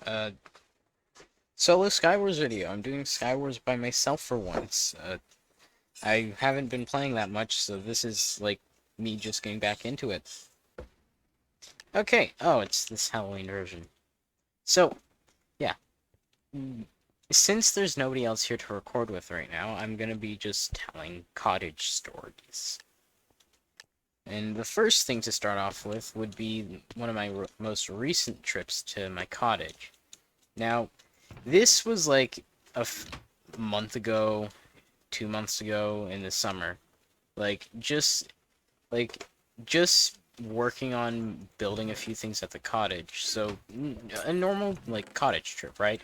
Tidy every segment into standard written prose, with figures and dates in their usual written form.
Uh, Solo Skywars video. I'm doing Skywars by myself for once. I haven't been playing that much, so this is, like, me just getting back into it. Okay, oh, it's this Halloween version. So, yeah. Since there's nobody else here to record with right now, I'm gonna be just telling cottage stories. And the first thing to start off with would be one of my most recent trips to my cottage. Now, this was like a month ago, 2 months ago in the summer. Like like just working on building a few things at the cottage. So a normal like cottage trip, right?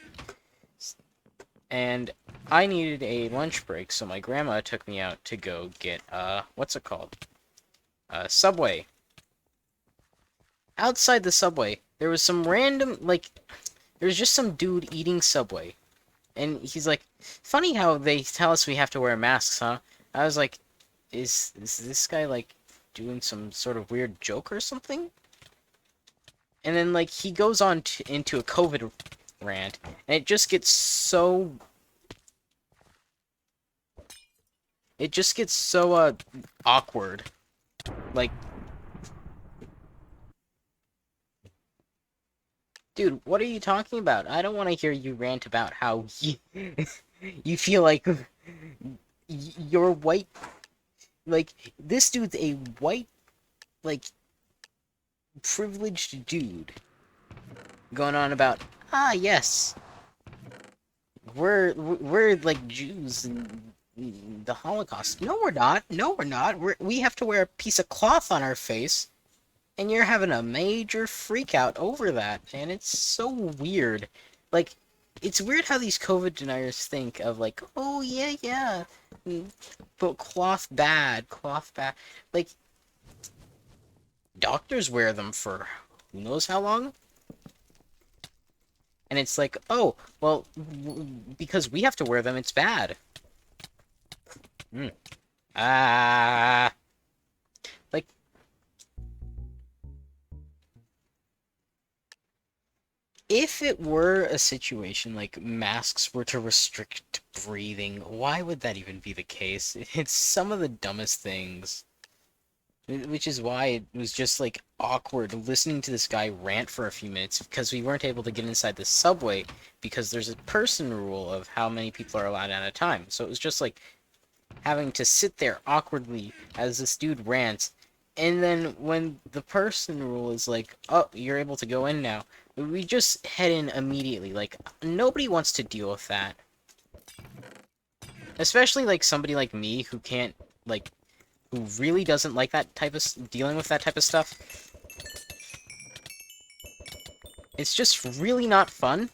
And I needed a lunch break, so my grandma took me out to go get what's it called? Subway. Outside the Subway, there was some random there was just some dude eating Subway. And he's like, funny how they tell us we have to wear masks, huh? I was like, is this guy like doing some sort of weird joke or something? And then like he goes on into a COVID rant, and it just gets so awkward. Like, dude, what are you talking about? I don't want to hear you rant about how you feel like you're white. Like, this dude's a white, like, privileged dude going on about, yes, we're like Jews and the Holocaust. No, we're not. No, we're not. We have to wear a piece of cloth on our face, and you're having a major freak out over that, and it's so weird. Like, it's weird how these COVID deniers think of like, oh yeah, yeah, but cloth bad, cloth bad. Like, doctors wear them for who knows how long. And it's like, oh, well, because we have to wear them, it's bad. Ah. Like, if it were a situation like masks were to restrict breathing, why would that even be the case? It's some of the dumbest things. Which is why it was just, like, awkward listening to this guy rant for a few minutes because we weren't able to get inside the subway because there's a person rule of how many people are allowed at a time. So it was just, like, having to sit there awkwardly as this dude rants. And then when the person rule is like, oh, you're able to go in now, we just head in immediately. Like, nobody wants to deal with that. Especially, like, somebody like me who can't, like, who really doesn't like that type of dealing with that type of stuff. It's just really not fun.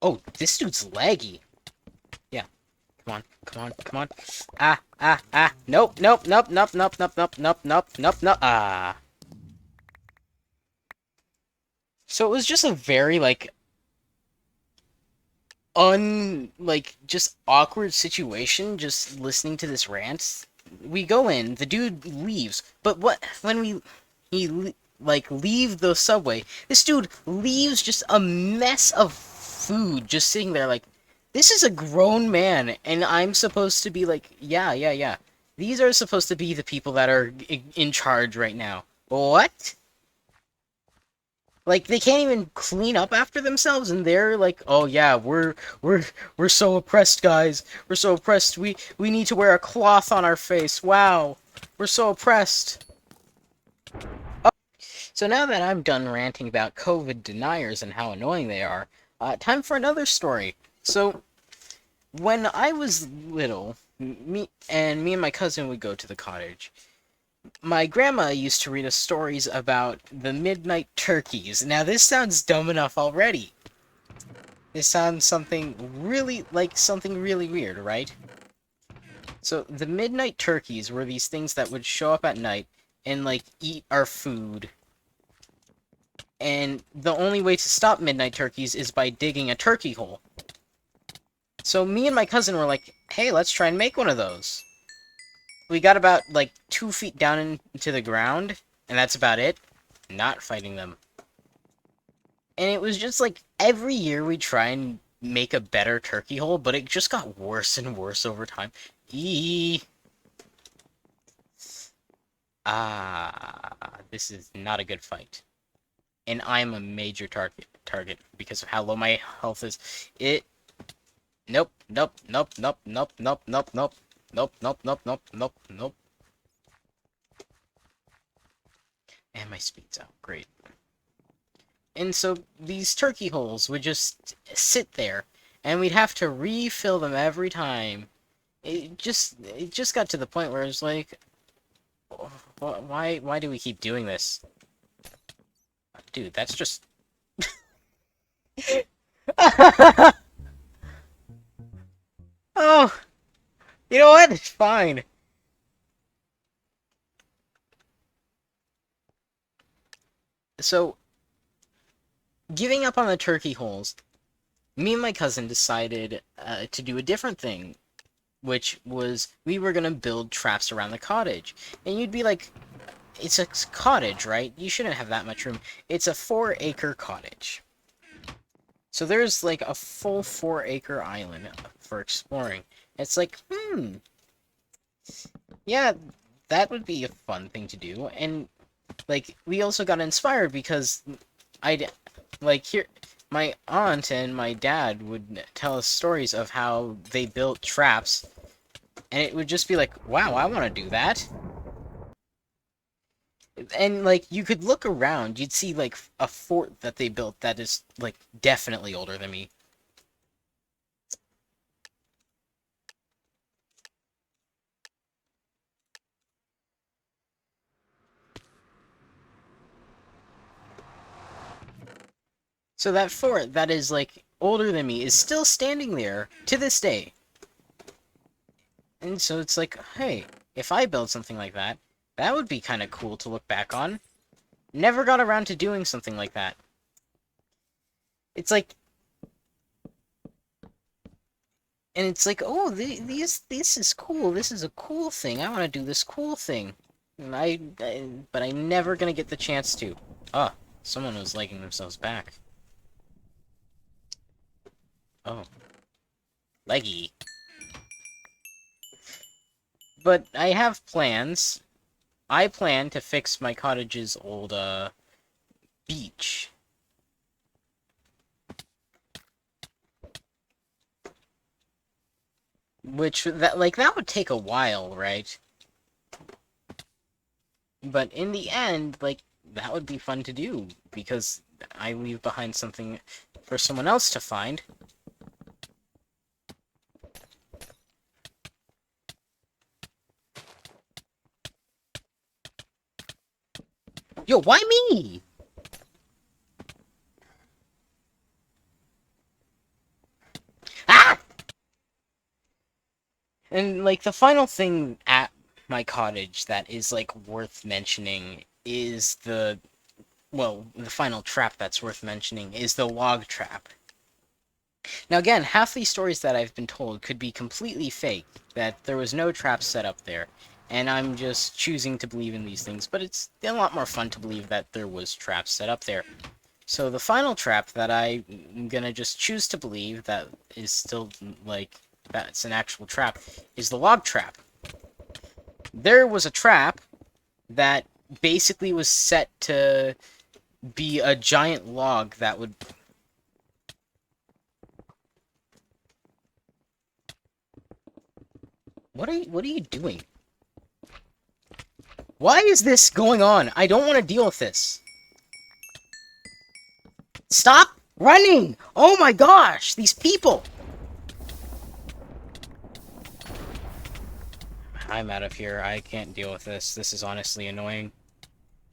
Oh, this dude's laggy. Yeah. Come on, come on, come on. Nope, nope, nope, nope, nope, nope, nope, nope, nope, nope, nope. So it was just a very, like, just awkward situation, just listening to this rant. We go in, the dude leaves, but when like, leave the subway, this dude leaves just a mess of food just sitting there, like, this is a grown man, and I'm supposed to be like, yeah, yeah, yeah. These are supposed to be the people that are in charge right now. What? Like, they can't even clean up after themselves, and they're like, "Oh yeah, we're so oppressed, guys. We're so oppressed. We need to wear a cloth on our face. Wow, we're so oppressed." Oh, so now that I'm done ranting about COVID deniers and how annoying they are, time for another story. So, when I was little, me and my cousin would go to the cottage. My grandma used to read us stories about the midnight turkeys. Now, this sounds dumb enough already. This sounds something really weird, right? So, the midnight turkeys were these things that would show up at night and, like, eat our food. And the only way to stop midnight turkeys is by digging a turkey hole. So, me and my cousin were like, hey, let's try and make one of those. We got about, like, 2 feet down into the ground, and that's about it. Not fighting them. And it was just, like, every year we try and make a better turkey hole, but it just got worse and worse over time. This is not a good fight. And I'm a major target because of how low my health is. Nope, nope, nope, nope, nope, nope, nope, nope, nope, nope, nope, nope, nope, nope. And my speed's out. Great. And so these turkey holes would just sit there, and we'd have to refill them every time. It just got to the point where it's like, why do we keep doing this? Dude, that's just... Oh, you know what? Fine. So, giving up on the turkey holes, me and my cousin decided to do a different thing, which was we were gonna build traps around the cottage. And you'd be like, it's a cottage, right? You shouldn't have that much room. It's a 4-acre cottage. So there's like a full 4-acre island for exploring. It's like, yeah, that would be a fun thing to do. And like, we also got inspired because here, my aunt and my dad would tell us stories of how they built traps, and it would just be like, wow, I want to do that. And, like, you could look around, you'd see, like, a fort that they built that is, like, definitely older than me. So that fort that is, like, older than me is still standing there to this day. And so it's like, hey, if I build something like that, that would be kind of cool to look back on. Never got around to doing something like that. It's like... And it's like, oh, this is cool. This is a cool thing. I want to do this cool thing. And but I'm never gonna get the chance to. Oh, someone was liking themselves back. Oh. Leggy. But I have plans. I plan to fix my cottage's old, beach. Which, that would take a while, right? But in the end, like, that would be fun to do, because I leave behind something for someone else to find. Yo, why me? Ah! And, like, the final thing at my cottage that is, like, worth mentioning is the final trap that's worth mentioning is the log trap. Now, again, half these stories that I've been told could be completely fake, that there was no trap set up there, and I'm just choosing to believe in these things, but it's a lot more fun to believe that there was traps set up there. So the final trap that I'm gonna just choose to believe that is still, like, that's an actual trap, is the log trap. There was a trap that basically was set to be a giant log that would... What are you doing? Why is this going on? I don't want to deal with this. Stop running! Oh my gosh, these people! I'm out of here. I can't deal with this. This is honestly annoying.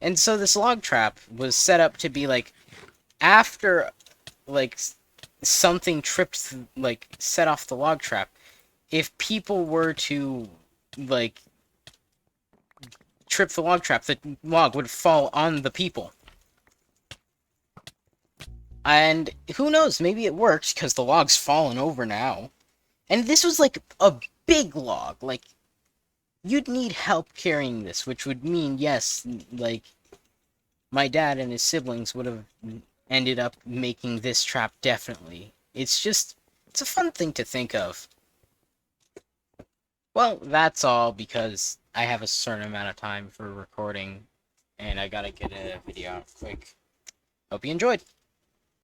And so this log trap was set up to be, like, after, like, something tripped, like, set off the log trap, if people were to, like, trip the log trap, the log would fall on the people. And who knows, maybe it worked, because the log's fallen over now. And this was, like, a big log. Like, you'd need help carrying this, which would mean, yes, like, my dad and his siblings would have ended up making this trap definitely. It's just, it's a fun thing to think of. Well, that's all because I have a certain amount of time for recording and I gotta get a video out quick. Hope you enjoyed.